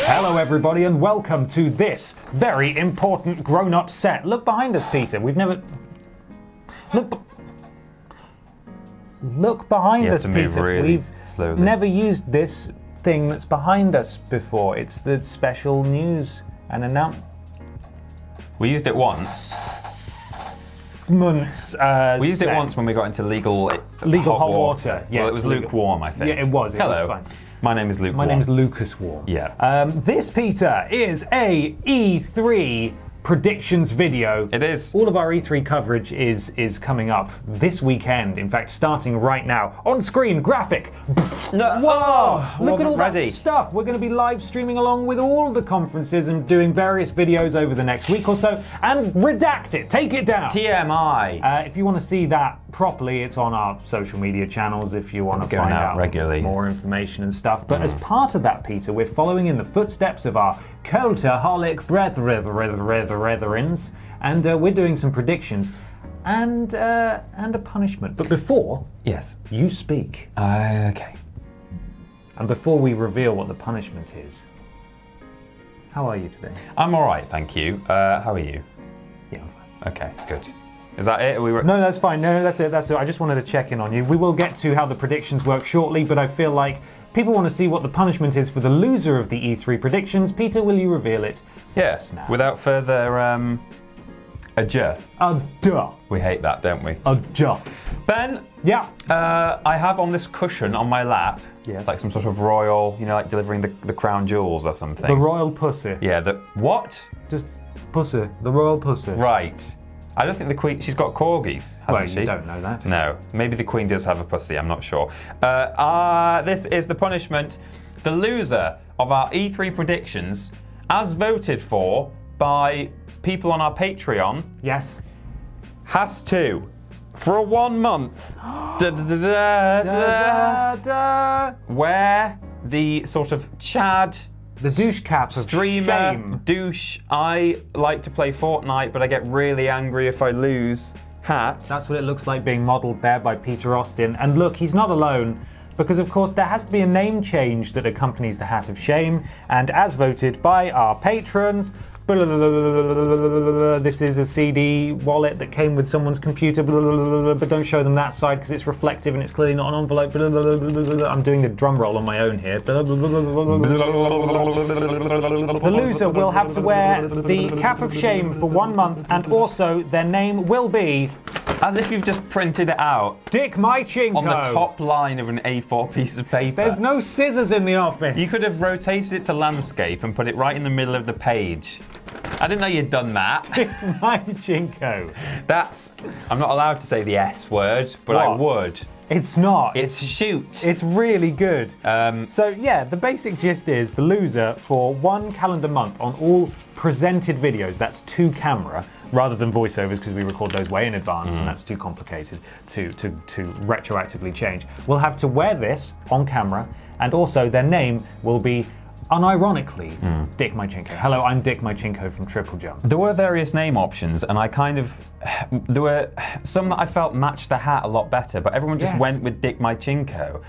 Hello everybody and welcome to this very important grown-up set. Look behind us, Peter. We've never... Look behind us, Peter. Really We've never used this thing that's behind us before. It's the special news and announcement. We used it once. We used it once when we got into legal hot water. Yes, well, it was lukewarm, I think. Yeah, it was. It Hello. was fine. My name is Luke. My name is Lucas Warm. Yeah. This, Peter, is a E3 predictions video. It is. All of our E3 coverage is coming up this weekend. In fact, starting right now. On screen, graphic. No, Whoa! Look at all ready. that stuff. We're going to be live streaming along with all the conferences and doing various videos over the next week or so. And redact it. Take it down. TMI. If you want to see that properly, it's on our social media channels if you want to find out regularly more information and stuff. But as part of that, Peter, we're following in the footsteps of our cultaholic brethrens, and we're doing some predictions and a punishment. But before you speak, Okay. and before we reveal what the punishment is, how are you today? I'm all right, thank you. How are you? Yeah, I'm fine. Okay, good. Is that it? No, that's fine. No, that's it. That's it. I just wanted to check in on you. We will get to how the predictions work shortly, but I feel like people want to see what the punishment is for the loser of the E3 predictions. Peter, will you reveal it? Yes. Now. Without further ado. Duh. We hate that, don't we? Duh. Ben. Yeah. I have on this cushion on my lap. Yes. It's like some sort of royal, like delivering the crown jewels or something. The royal pussy. Yeah. What? Just pussy. The royal pussy. Right. I don't think the Queen... She's got corgis, hasn't she? You don't know that. No. Maybe the Queen does have a pussy, I'm not sure. This is the punishment. The loser of our E3 predictions, as voted for by people on our Patreon... Yes. ...has to, for 1 month, wear the sort of Chad... The douche cap of streamer, shame. Douche, I like to play Fortnite, but I get really angry if I lose hat. That's what it looks like being modelled there by Peter Austin. And look, he's not alone, because of course there has to be a name change that accompanies the hat of shame. And as voted by our patrons, this is a CD wallet that came with someone's computer, but don't show them that side because it's reflective and it's clearly not an envelope. I'm doing the drum roll on my own here. The loser will have to wear the cap of shame for 1 month, and also their name will be... As if you've just printed it out. Dick my chinko. On the top line of an A4 piece of paper. There's no scissors in the office. You could have rotated it to landscape and put it right in the middle of the page. I didn't know you'd done that. Dick my chinko. I'm not allowed to say the S word, but what? I would. It's not. It's shoot. It's really good. So yeah, the basic gist is the loser for 1 calendar month on all presented videos, that's 2 camera, rather than voiceovers because we record those way in advance and that's too complicated to retroactively change. We'll have to wear this on camera, and also their name will be unironically Dick Mychinko. Hello, I'm Dick Mychinko from TripleJump. There were various name options, and there were some that I felt matched the hat a lot better, but everyone just went with Dick Mychinko.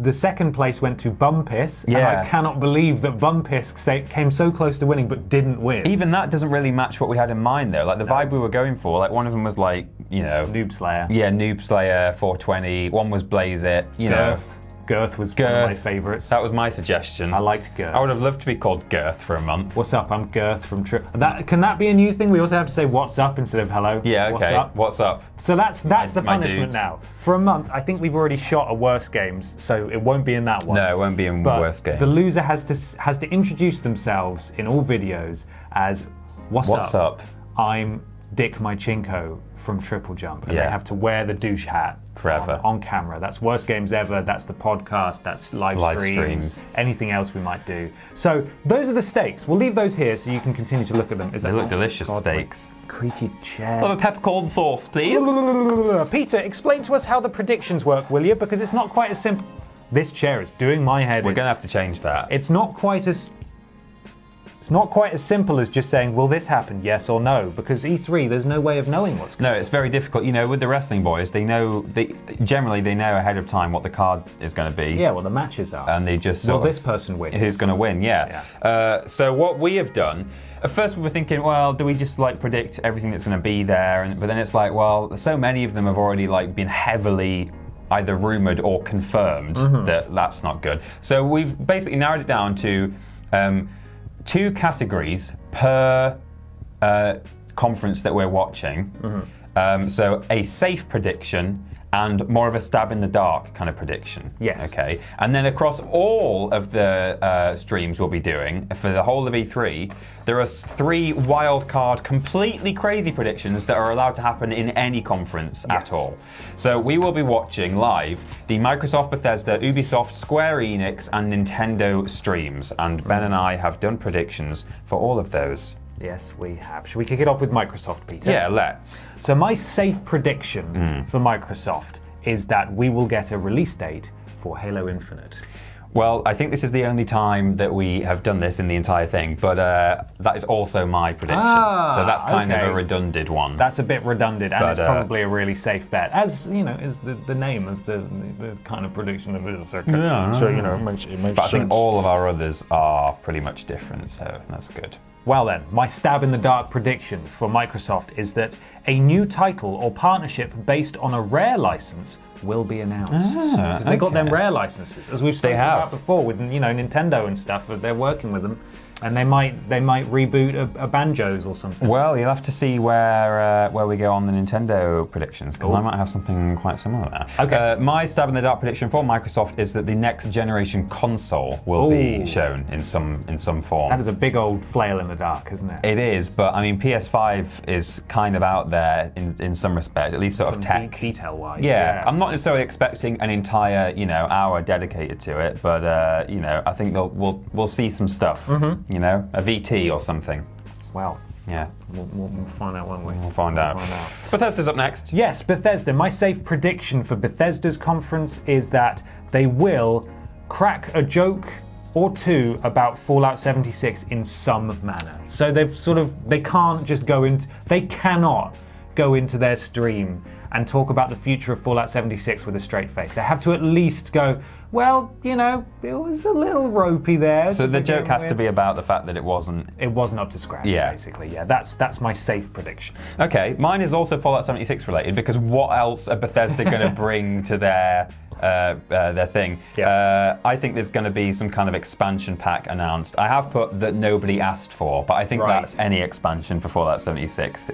The second place went to Bumpis, yeah. And I cannot believe that Bumpis came so close to winning but didn't win. Even that doesn't really match what we had in mind, though. Like the vibe we were going for, like one of them was like, Noob Slayer. Yeah, Noob Slayer, 420. One was Blaze It, Girth was one of my favourites. That was my suggestion. I liked Girth. I would have loved to be called Girth for a month. What's up? I'm Girth from Can that be a new thing? We also have to say what's up instead of hello. Yeah, okay. What's up? What's up? So that's the punishment dudes. now. For a month, I think we've already shot a worst games, so it won't be in that one. No, it won't be in worst games. The loser has to introduce themselves in all videos as what's up? I'm Dick Mychinko from TripleJump, and they have to wear the douche hat forever on camera. That's worst games ever. That's the podcast. That's live streams. Anything else we might do. So those are the stakes. We'll leave those here so you can continue to look at them. They look delicious, steaks. Creaky chair. I'll have a peppercorn sauce, please. Peter, explain to us how the predictions work, will you? Because it's not quite as simple. This chair is doing my head in. We're going to have to change that. It's not quite as It's not quite as simple as just saying, will this happen, yes or no? Because E3, there's no way of knowing what's going No, it's very difficult. You know, with the wrestling boys, generally they know ahead of time what the card is going to be. Yeah, well, the matches are. And they just will this person win? Who's going to win, yeah. So what we have done, at first we were thinking, well, do we just like predict everything that's going to be there? But then it's like, well, so many of them have already like been heavily either rumored or confirmed that that's not good. So we've basically narrowed it down to 2 categories per conference that we're watching. So a safe prediction and more of a stab in the dark kind of prediction. Yes. Okay. And then across all of the streams we'll be doing for the whole of E3, there are 3 wildcard, completely crazy predictions that are allowed to happen in any conference at all. So we will be watching live the Microsoft, Bethesda, Ubisoft, Square Enix, and Nintendo streams. And Ben and I have done predictions for all of those. Yes, we have. Should we kick it off with Microsoft, Peter? Yeah, let's. So my safe prediction for Microsoft is that we will get a release date for Halo Infinite. Well, I think this is the only time that we have done this in the entire thing, but that is also my prediction. So that's kind of a redundant one. That's a bit redundant, and it's probably a really safe bet, as you know, is the name of the kind of prediction of it is. So you know, it makes but I think all of our others are pretty much different, so that's good. Well then, my stab in the dark prediction for Microsoft is that a new title or partnership based on a Rare license will be announced. Because they got them Rare licenses, as we've spoken about before with Nintendo and stuff. They're working with them, and they might reboot a Banjos or something. Well, you'll have to see where we go on the Nintendo predictions, because I might have something quite similar there. Okay. My stab in the dark prediction for Microsoft is that the next generation console will be shown in some form. That is a big old flail in the dark, isn't it? It is, but I mean, PS5 is kind of out there in some respect, at least sort of tech. Detail-wise. Yeah, I'm not necessarily expecting an entire hour dedicated to it, but I think we'll see some stuff. A VT or something. Well, yeah, we'll find out, won't we? We'll find out. Bethesda's up next. Yes, Bethesda. My safe prediction for Bethesda's conference is that they will crack a joke or 2 about Fallout 76 in some manner. So they cannot go into their stream and talk about the future of Fallout 76 with a straight face. They have to at least go, well, it was a little ropey there. So the joke has to be about the fact that it wasn't up to scratch, basically. Yeah, that's my safe prediction. Okay, mine is also Fallout 76 related, because what else are Bethesda going to bring to their thing? Yeah. I think there's going to be some kind of expansion pack announced. I have put that nobody asked for, but I think that's any expansion for Fallout 76.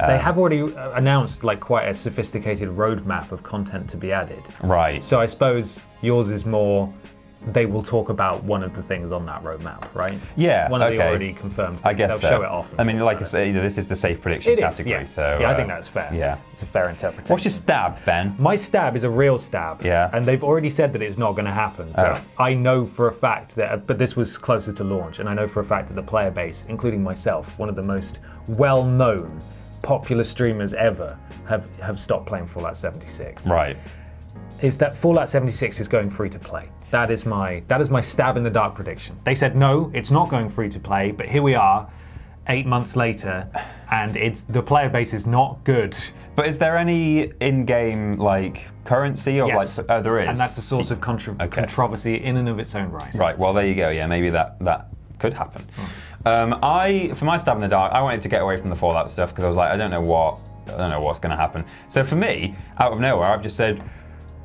They have already announced quite a sophisticated roadmap of content to be added. Right. So I suppose yours is more, they will talk about one of the things on that roadmap, right? Yeah. One of the already confirmed things. I guess they'll show it off. I mean, like I say, this is the safe prediction category. So I think that's fair. Yeah. It's a fair interpretation. What's your stab, Ben? My stab is a real stab. Yeah. And they've already said that it's not going to happen. But I know for a fact that, but this was closer to launch, and I know for a fact that the player base, including myself, one of the most well-known popular streamers ever, have stopped playing Fallout 76. Right. Is that Fallout 76 is going free to play. That is my stab in the dark prediction. They said no, it's not going free to play, but here we are 8 months later, and the player base is not good. But is there any in-game currency or yes. there is, and that's a source of controversy in and of its own right. Right. Well, there you go. Yeah, maybe that could happen. For my stab in the dark, I wanted to get away from the Fallout stuff because I was like, I don't know what's going to happen. So for me, out of nowhere, I've just said,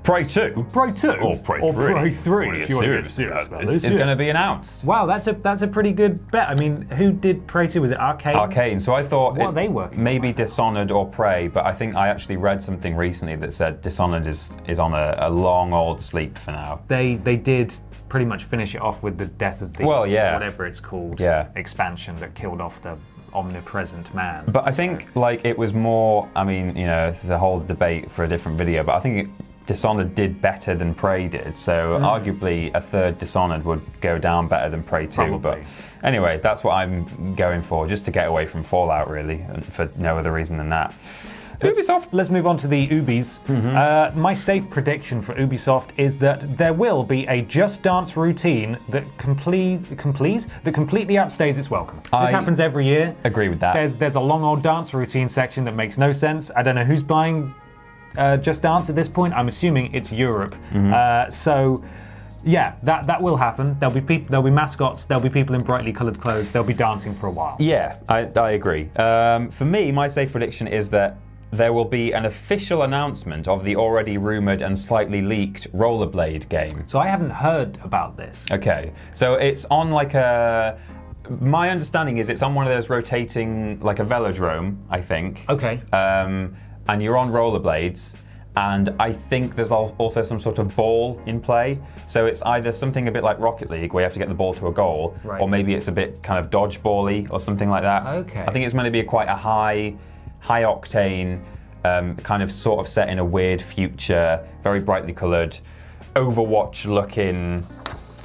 Prey 2. Prey 2. Or Prey 3. Or Prey 3, if you want to get serious about this. It's going to be announced. Wow, that's a pretty good bet. I mean, who did Prey 2? Was it Arcane? Arcane. So I thought what are they working maybe Dishonored or Prey, but I think I actually read something recently that said Dishonored is on a long old sleep for now. They did pretty much finish it off with the death of the whatever it's called expansion that killed off the omnipresent man. But I think it was more, I mean, the whole debate for a different video, but I think Dishonored did better than Prey did, so arguably a third Dishonored would go down better than Prey 2. Probably. But anyway, that's what I'm going for, just to get away from Fallout really, and for no other reason than that. Ubisoft. Let's move on to the Ubis. My safe prediction for Ubisoft is that there will be a Just Dance routine that completely outstays its welcome. This happens every year. Agree with that. There's a long old dance routine section that makes no sense. I don't know who's buying Just Dance at this point. I'm assuming it's Europe. So. Yeah, that will happen. There'll be mascots. There'll be people in brightly coloured clothes. They'll be dancing for a while. Yeah, I agree. For me, my safe prediction is that there will be an official announcement of the already rumoured and slightly leaked Rollerblade game. So I haven't heard about this. Okay, so it's on like a. My understanding is it's on one of those rotating, like a velodrome, I think. Okay. And you're on rollerblades. And I think there's also some sort of ball in play. So it's either something a bit like Rocket League, where you have to get the ball to a goal, right. or maybe it's a bit kind of dodgeball-y or something like that. Okay. I think it's meant to be quite a high octane, kind of sort of set in a weird future, very brightly coloured, Overwatch-looking,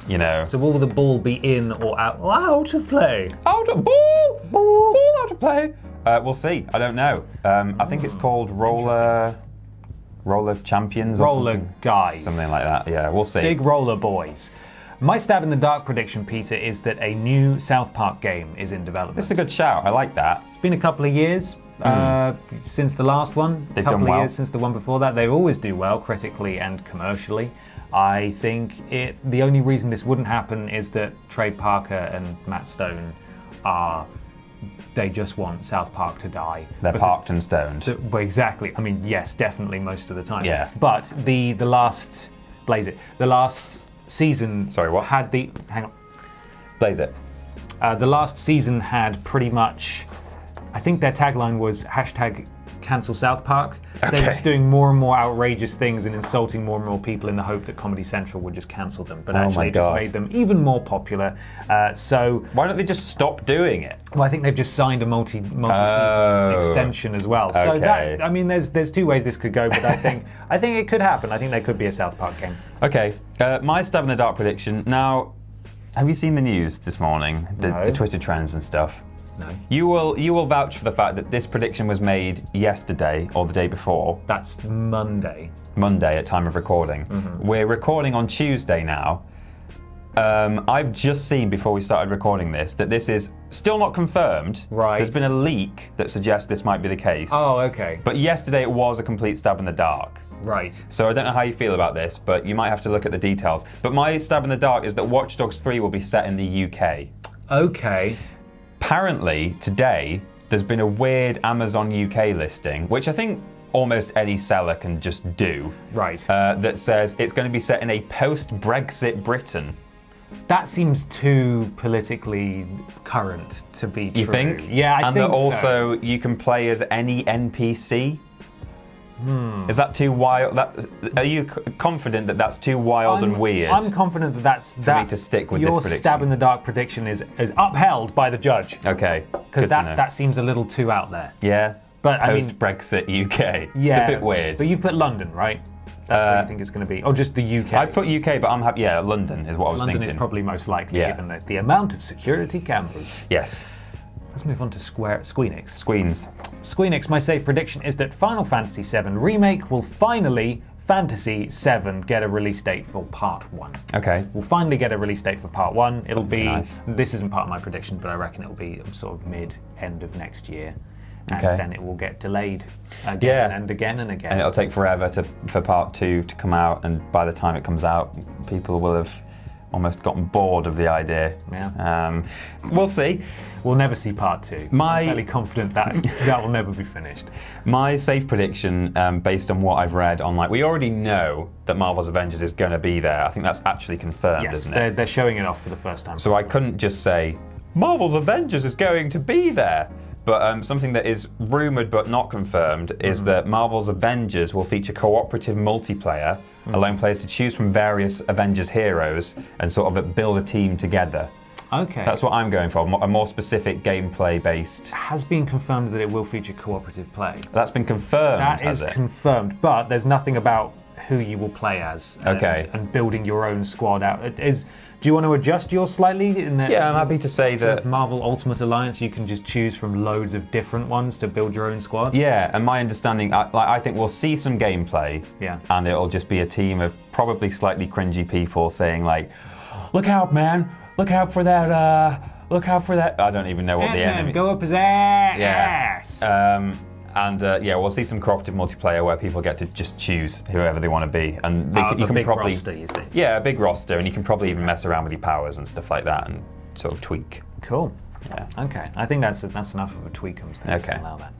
you know. So will the ball be in or out? Out of play. Out of ball out of play. We'll see. I don't know. I think it's called Roller Champions or Roller something. Guys. Something like that, yeah, we'll see. Big Roller Boys. My stab in the dark prediction, Peter, is that a new South Park game is in development. It's a good shout, I like that. It's been a couple of years since the last one. They've a couple done well. of years since the one before that. They always do well, critically and commercially. I think the only reason this wouldn't happen is that Trey Parker and Matt Stone they just want South Park to die. They're parked and stoned. Well, exactly. I mean, yes, definitely most of the time. Yeah. But the last season. Sorry, what? Had the hang on. Blaze it. The last season had pretty much. I think their tagline was #cancel South Park. Okay. They were just doing more and more outrageous things and insulting more and more people in the hope that Comedy Central would just cancel them. But actually, it just made them even more popular. So why don't they just stop doing it? well, I think they've just signed a multi-season extension as well. So Okay. I mean, there's two ways this could go, but I think it could happen. I think there could be a South Park game. Okay, my stab in the dark prediction. Now, have you seen the news this morning? No. The Twitter trends and stuff? No. You will vouch for the fact that this prediction was made yesterday or the day before. That's Monday. Monday at time of recording. We're recording on Tuesday now. I've just seen before we started recording this that this is still not confirmed. Right. There's been a leak that suggests this might be the case. Oh, okay. But yesterday it was a complete stab in the dark. Right. So I don't know how you feel about this, but you might have to look at the details. But my stab in the dark is that Watch Dogs 3 will be set in the UK. Okay. Apparently, today, there's been a weird Amazon UK listing, which I think almost any seller can just do. Right. That says it's going to be set in a post-Brexit Britain. That seems too politically current to be true. You think? Yeah, I and think that also you can play as any NPC. Is that too wild? Are you confident that that's too wild and weird? I'm confident that for me to stick with your this prediction. stab in the dark prediction is upheld by the judge. Okay. Because that seems a little too out there. Yeah. But I mean, post-Brexit UK. yeah, It's a bit weird. But you've put London, right? That's where you think it's going to be, or just the UK? I've put UK, but I'm happy. Yeah, London is what I was London thinking. is probably most likely, Yeah. given the amount of security cameras. Yes. Let's move on to Squeenix. Squeens. Squeenix, my safe prediction is that Final Fantasy VII Remake will finally, Fantasy VII, get a release date for Part 1. Okay. We'll finally get a release date for Part 1. It'll be, nice. This isn't part of my prediction, but I reckon it'll be sort of mid-end of next year. And Okay. then it will get delayed again and again and again. And it'll take forever for Part 2 to come out, and by the time it comes out, people will have almost gotten bored of the idea. Yeah. We'll see. We'll never see Part 2. I'm fairly confident that that will never be finished. My safe prediction, based on what I've read online, we already know that Marvel's Avengers is going to be there. I think that's actually confirmed, Yes, isn't it? they're showing it off for the first time. So I couldn't just say, Marvel's Avengers is going to be there. But something that is rumoured but not confirmed is that Marvel's Avengers will feature cooperative multiplayer, allowing players to choose from various Avengers heroes and sort of build a team together. Okay. That's what I'm going for, a more specific gameplay based. Has been confirmed that it will feature cooperative play. That's been confirmed, That has is it? confirmed, but there's nothing about who you will play as. Okay. And building your own squad out. Do you want to adjust yours slightly? Yeah, I'm happy to say sort that of Marvel Ultimate Alliance, you can just choose from loads of different ones to build your own squad. Yeah, and my understanding, I think we'll see some gameplay. Yeah. And it'll just be a team of probably slightly cringy people saying like, "Look out, man! Look out for that! Look out for that!" I don't even know what the enemy. Go up his ass. Yeah. We'll see some cooperative multiplayer where people get to just choose whoever they want to be, and you can probably roster, you think? Yeah, a big roster, and you can probably even mess around with your powers and stuff like that, and sort of tweak. Cool. Yeah. Okay. I think that's enough of a tweakums thing Okay. to allow that.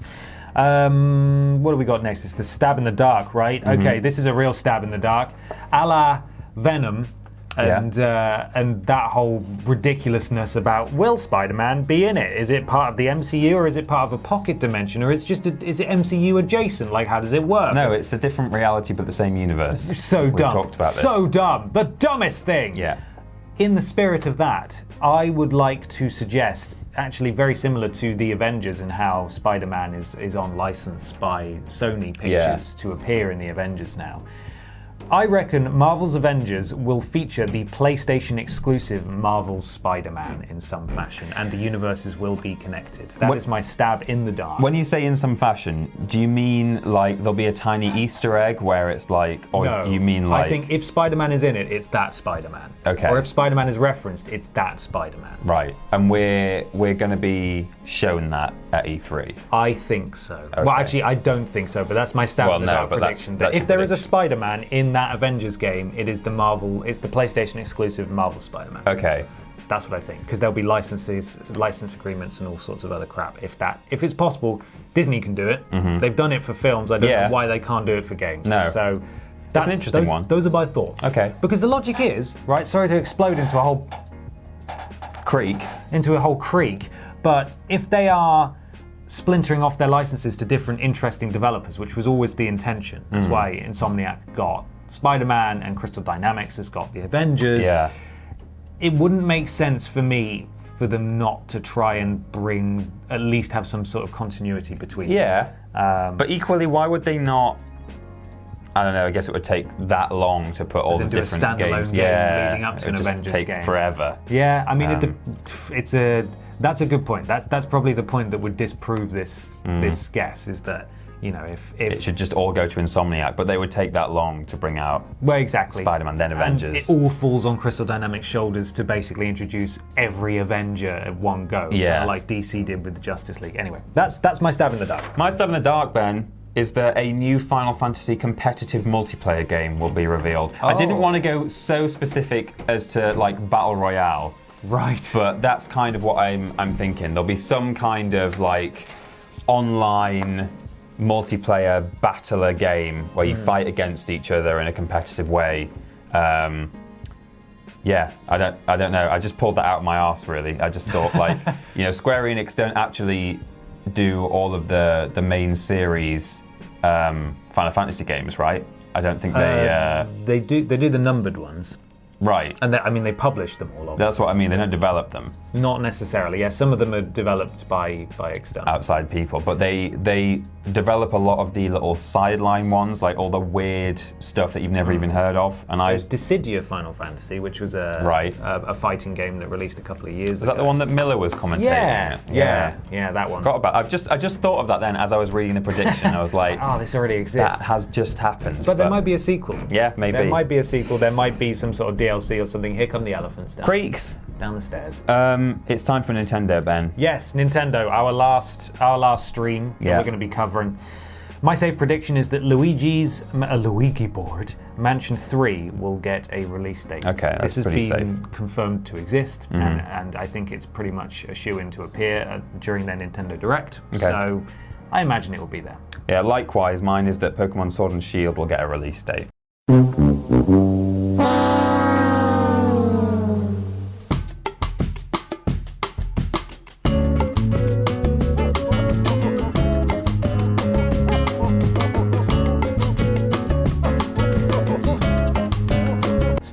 What do we got next? It's the stab in the dark, right? Mm-hmm. Okay, this is a real stab in the dark, a la Venom. And that whole ridiculousness about, will Spider-Man be in it? Is it part of the MCU, or is it part of a pocket dimension, or is it MCU adjacent? Like, how does it work? No, it's a different reality but the same universe. So dumb. We've talked about this. So dumb. The dumbest thing. Yeah. In the spirit of that, I would like to suggest, actually very similar to the Avengers and how Spider-Man is on license by Sony Pictures to appear in the Avengers now. I reckon Marvel's Avengers will feature the PlayStation exclusive Marvel's Spider-Man in some fashion, and the universes will be connected. That is my stab in the dark. When you say in some fashion, do you mean like there'll be a tiny Easter egg where it's like, or No, you mean like... I think if Spider-Man is in it, it's that Spider-Man. Okay. Or if Spider-Man is referenced, it's that Spider-Man. Right, and we're going to be shown that at E3. I think so. Okay. Well, actually, I don't think so, but that's my stab in the dark prediction. That if there is a Spider-Man in that Avengers game, it's the PlayStation exclusive Marvel Spider-Man. Okay. That's what I think, because there'll be license agreements and all sorts of other crap. If it's possible, Disney can do it. Mm-hmm. They've done it for films. I don't know why they can't do it for games. No. So that's an interesting one. Those are my thoughts. Okay. Because the logic is, right, sorry to explode into a whole creek, but if they are splintering off their licenses to different interesting developers, which was always the intention. That's why Insomniac got Spider-Man and Crystal Dynamics has got the Avengers. Yeah. It wouldn't make sense for me for them not to try and at least have some sort of continuity between them. Yeah. But equally, why would they not... I don't know, I guess it would take that long to put all the different do a standalone games. game leading up to an Avengers take game. Forever. Yeah, I mean, that's a good point. That's probably the point that would disprove this guess, is that, you know, if it should just all go to Insomniac, but they would take that long to bring out Spider-Man, then Avengers. And it all falls on Crystal Dynamics' shoulders to basically introduce every Avenger at one go, like DC did with the Justice League. Anyway, that's my stab in the dark. My stab in the dark, Ben, is that a new Final Fantasy competitive multiplayer game will be revealed. I didn't want to go so specific as to like Battle Royale. Right. But that's kind of what I'm thinking. There'll be some kind of like online multiplayer battler game where you fight against each other in a competitive way. Yeah, I don't know. I just pulled that out of my arse, really. I just thought, like, you know, Square Enix don't actually do all of the main series Final Fantasy games, right? I don't think they do the numbered ones. Right. And they publish them all, obviously. That's what I mean, they don't develop them. Not necessarily, yeah. Some of them are developed by external. Outside people, but they develop a lot of the little sideline ones, like all the weird stuff that you've never even heard of. And There's Dissidia Final Fantasy, which was a fighting game that released a couple of years ago. Is that the one that Miller was commentating? Yeah, that one. Forgot about. I just thought of that then as I was reading the prediction. I was like, oh, this already exists. That has just happened. But there might be a sequel. Yeah, maybe. There might be a sequel. There might be some sort of DLC or something. Here come the elephants down. Creaks. Down the stairs. It's time for Nintendo, Ben. Yes, Nintendo. Our last stream that we're going to be covering. My safe prediction is that Luigi board Mansion 3 will get a release date. Okay, that's this has pretty been safe. Confirmed to exist, and I think it's pretty much a shoe-in to appear during their Nintendo Direct. Okay. So I imagine it will be there. Yeah, likewise, mine is that Pokemon Sword and Shield will get a release date.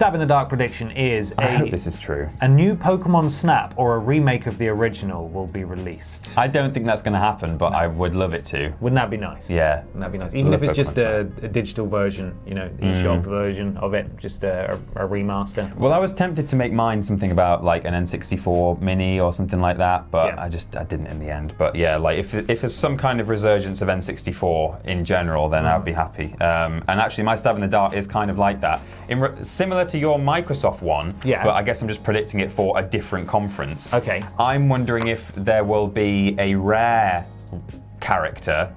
Stab in the Dark prediction is I hope this is true. a new Pokemon Snap or a remake of the original will be released. I don't think that's going to happen, but I would love it to. Wouldn't that be nice? Yeah. Wouldn't that be nice? Even if it's just a digital version, eShop version of it, just a remaster. Well, I was tempted to make mine something about like an N64 mini or something like that, but Yeah. I didn't in the end. But yeah, like if there's some kind of resurgence of N64 in general, then I'd be happy. And actually, my Stab in the Dark is kind of like that. Similar to your Microsoft one, Yeah. but I guess I'm just predicting it for a different conference. Okay. I'm wondering if there will be a rare character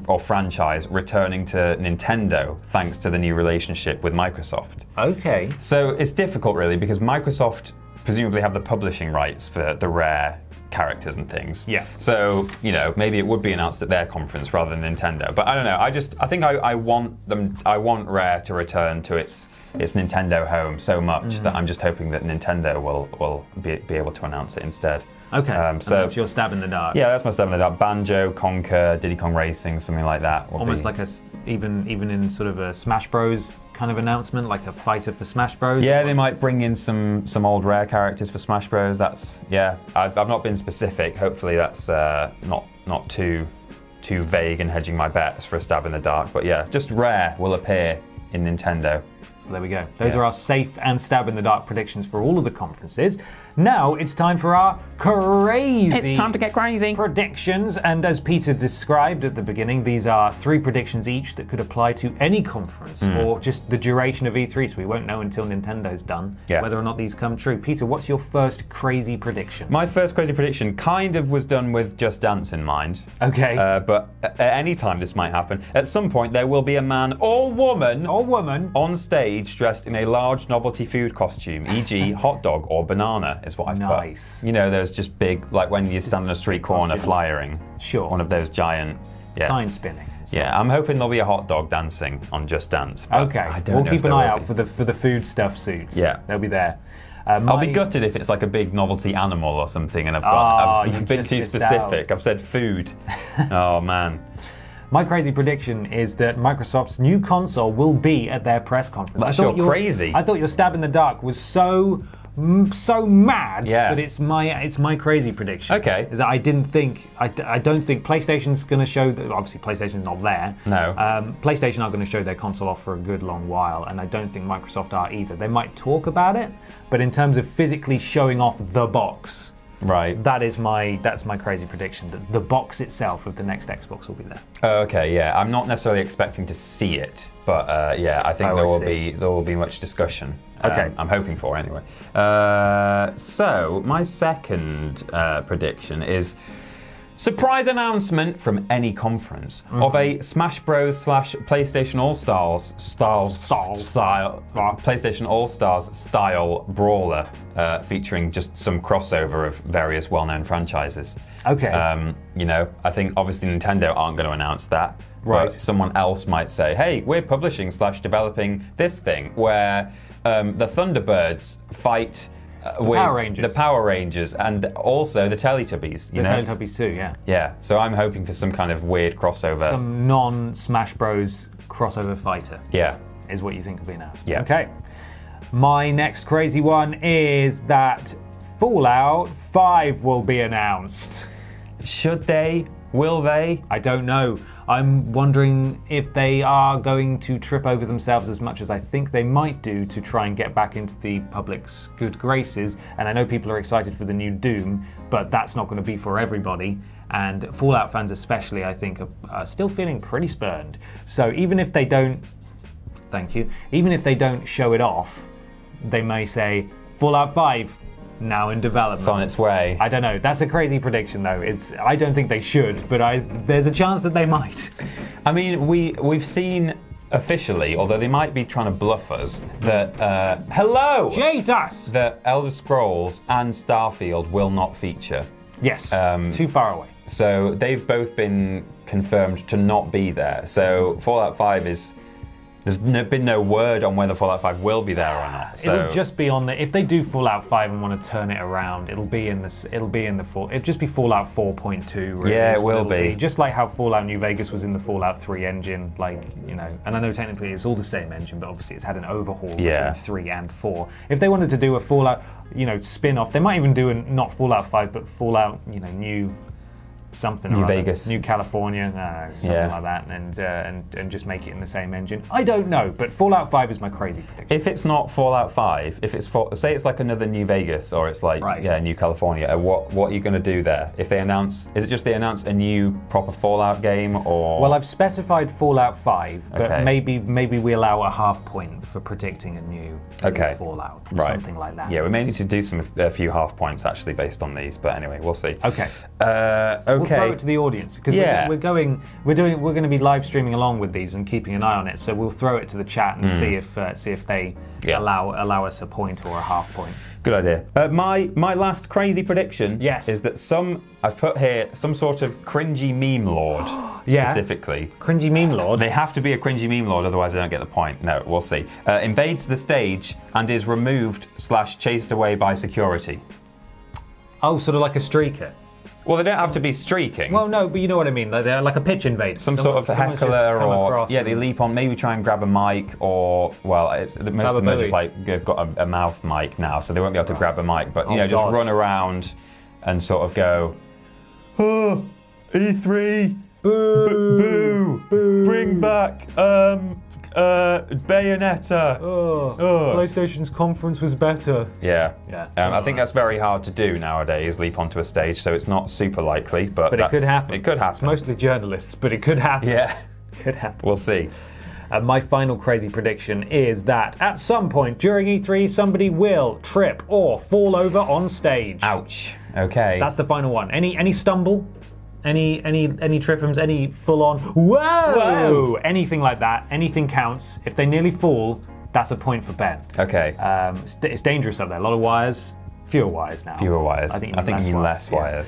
or franchise returning to Nintendo thanks to the new relationship with Microsoft. Okay. So it's difficult really because Microsoft presumably have the publishing rights for the rare characters and things. Yeah. So, maybe it would be announced at their conference rather than Nintendo. But I don't know. I think I want Rare to return to its Nintendo home so much that I'm just hoping that Nintendo will be able to announce it instead. Okay. So that's your Stab in the Dark. yeah, that's my Stab in the Dark. Banjo, Conker, Diddy Kong Racing, something like that. Almost like even in sort of a Smash Bros kind of announcement, like a fighter for Smash Bros. Yeah, they might bring in some old Rare characters for Smash Bros. I've not been specific. Hopefully that's not too vague and hedging my bets for a Stab in the Dark. But yeah, just Rare will appear in Nintendo. There we go. Those are our safe and Stab in the Dark predictions for all of the conferences. Now it's time for our crazy. It's time to get crazy. Predictions, and as Peter described at the beginning, these are 3 predictions each that could apply to any conference or just the duration of E3. So we won't know until Nintendo's done whether or not these come true. Peter, what's your first crazy prediction? My first crazy prediction kind of was done with Just Dance in mind. Okay. But at any time this might happen. At some point there will be a man or woman on stage dressed in a large novelty food costume, e.g. hot dog or banana is what I've Nice. put. Those just big, like when you stand on a street corner flyering. Sure. One of those giant... Yeah. Sign spinning. Yeah, I'm hoping there'll be a hot dog dancing on Just Dance. But Okay. I don't We'll know keep if an there eye will out be. for the food stuff suits. Yeah. They'll be there. I'll be gutted if it's like a big novelty animal or something and I've you've been just too missed specific. I've said food. Oh man. My crazy prediction is that Microsoft's new console will be at their press conference. That's your crazy. I thought your Stab in the Dark was so mad that it's my crazy prediction. Okay. Is that I don't think PlayStation's going to show. Obviously, PlayStation's not there. No. PlayStation are going to show their console off for a good long while, and I don't think Microsoft are either. They might talk about it, but in terms of physically showing off the box. Right. That's my crazy prediction. That the box itself of the next Xbox will be there. Okay, yeah. I'm not necessarily expecting to see it, but I think there will be much discussion. Okay. I'm hoping for anyway. So my second prediction is surprise announcement from any conference of a Smash Bros / PlayStation All-Stars PlayStation All-Stars style brawler featuring just some crossover of various well-known franchises. Okay. I think obviously Nintendo aren't going to announce that. Right. But someone else might say, hey, we're publishing / developing this thing where the Thunderbirds fight with the Power Rangers and also the Teletubbies. The Teletubbies too, yeah. Yeah, so I'm hoping for some kind of weird crossover. Some non-Smash Bros crossover fighter. Yeah. Is what you think will be announced. Yeah. Okay. My next crazy one is that Fallout 5 will be announced. Should they? Will they? I don't know. I'm wondering if they are going to trip over themselves as much as I think they might do to try and get back into the public's good graces. And I know people are excited for the new Doom, but that's not going to be for everybody. And Fallout fans especially, I think, are still feeling pretty spurned. So even if they don't, even if they don't show it off, they may say, Fallout 5, now in development. It's on its way. I don't know. That's a crazy prediction, though. I don't think they should, but there's a chance that they might. I mean, we've seen officially, although they might be trying to bluff us, that hello, Jesus, that Elder Scrolls and Starfield will not feature. Yes, too far away. So they've both been confirmed to not be there. So Fallout 5 is There's been no word on whether Fallout 5 will be there or not. So it'll just be on the. If they do Fallout 5 and want to turn it around, it'll be in this. It'll just be Fallout 4.2. Really, yeah, it will be. Just like how Fallout New Vegas was in the Fallout 3 engine, like And I know technically it's all the same engine, but obviously it's had an overhaul between 3 and 4. If they wanted to do a Fallout, spin-off, they might even do not Fallout 5, but Fallout, New. Something New or Vegas, New California, something like that, and just make it in the same engine. I don't know, but Fallout 5 is my crazy prediction. If it's not Fallout 5, if it's say it's like another New Vegas or it's like New California, what are you going to do there? If they announce, is it just they announce a new proper Fallout game or? Well, I've specified Fallout 5, but maybe we allow a half point for predicting a new Fallout, or something like that. Yeah, we may need to do a few half points actually based on these, but anyway, we'll see. Okay. We'll throw it to the audience because we're going to be live streaming along with these and keeping an eye on it. So we'll throw it to the chat and see if they allow us a point or a half point. Good idea. My last crazy prediction is that I've put here some sort of cringy meme lord specifically. Cringy meme lord. They have to be a cringy meme lord, otherwise they don't get the point. No, we'll see. Invades the stage and is removed / chased away by security. Oh, sort of like a streaker. Well, they don't have to be streaking. Well, no, but you know what I mean. They're like a pitch invader. Some sort of heckler, or they leap on, maybe try and grab a mic, or most of them are just like they've got a mouth mic now, so they won't be able to grab a mic. But just run around and sort of go, oh, E3, boo, bring back Bayonetta. PlayStation's conference was better. Yeah. I think that's very hard to do nowadays, leap onto a stage, so it's not super likely, but it could happen. It could happen. It's mostly journalists, but it could happen. Yeah. Could happen. We'll see. My final crazy prediction is that at some point during E3, somebody will trip or fall over on stage. Ouch. Okay. That's the final one. Any stumble? Any trippums, any full-on whoa, anything like that, anything counts. If they nearly fall, that's a point for Ben. Okay. It's dangerous up there. A lot of wires, fewer wires now. Fewer wires. I think you mean less wires.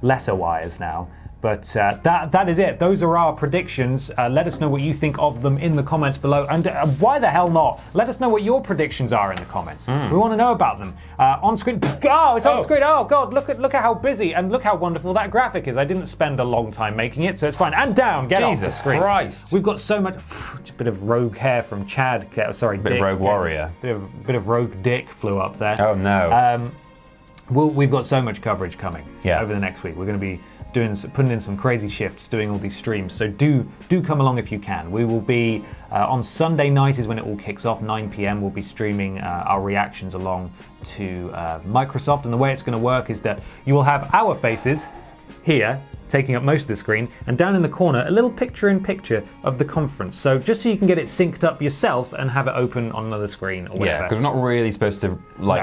Lesser wires now. But that is it. Those are our predictions. Let us know what you think of them in the comments below. And why the hell not? Let us know what your predictions are in the comments. We want to know about them. On screen. Oh, it's on screen. Oh, God. Look at how busy and look how wonderful that graphic is. I didn't spend a long time making it, so it's fine. And down. Get off the screen. Jesus Christ. We've got so much. A bit of rogue hair from Chad. Sorry, Bit Dick. of rogue warrior. Bit of rogue Dick flew up there. Oh, no. We've got so much coverage coming over the next week. We're going to be putting in some crazy shifts, doing all these streams. So do come along if you can. We will be on Sunday night is when it all kicks off, 9 p.m. We'll be streaming our reactions along to Microsoft. And the way it's going to work is that you will have our faces here taking up most of the screen, and down in the corner a little picture-in-picture of the conference. So just so you can get it synced up yourself and have it open on another screen or whatever. Yeah, because we're not really supposed to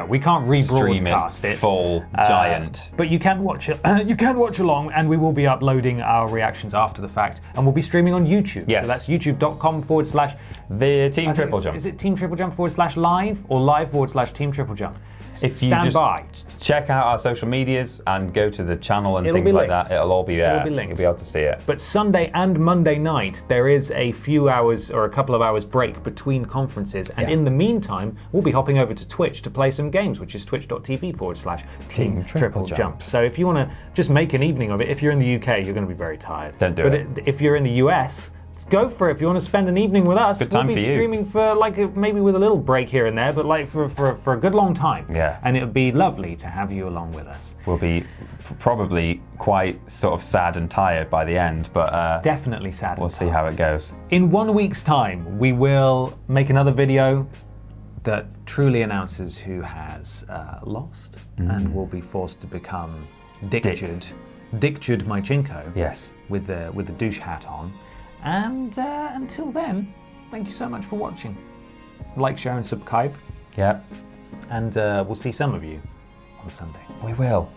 we can't rebroadcast it full giant. But you can watch it. You can watch along, and we will be uploading our reactions after the fact, and we'll be streaming on YouTube. Yes. So that's youtube.com/ the Team TripleJump. Is it Team TripleJump / live or live / Team TripleJump? If you stand just by, check out our social medias and go to the channel and It'll things be like linked. that, it'll all be there. It'll be linked. You'll be able to see it. But Sunday and Monday night, there is a few hours or a couple of hours break between conferences. And in the meantime, we'll be hopping over to Twitch to play some games, which is twitch.tv / Team TripleJump. So if you want to just make an evening of it, if you're in the UK, you're going to be very tired. Don't do it. But if you're in the US, go for it. If you want to spend an evening with us, Good time we'll be for you. streaming for maybe with a little break here and there, but for a good long time. Yeah. And it would be lovely to have you along with us. We'll be probably quite sort of sad and tired by the end, but Definitely sad. we'll see how it goes. In 1 week's time, we will make another video that truly announces who has lost and will be forced to become Dicktured Mychinko. Yes. With the douche hat on. And until then, thank you so much for watching. Like, share, and subscribe. Yeah. And we'll see some of you on Sunday. We will.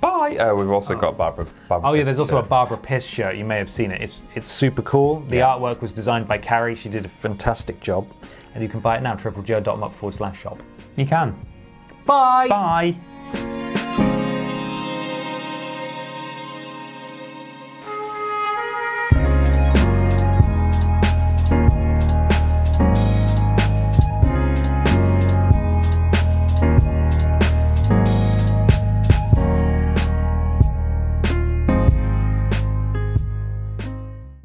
Bye. Oh, we've also got Barbara. Oh yeah, there's also a Barbara Piss shirt. You may have seen it. It's super cool. The artwork was designed by Carrie. She did a fantastic job. And you can buy it now, triplejoe.mup /shop. You can. Bye. Bye.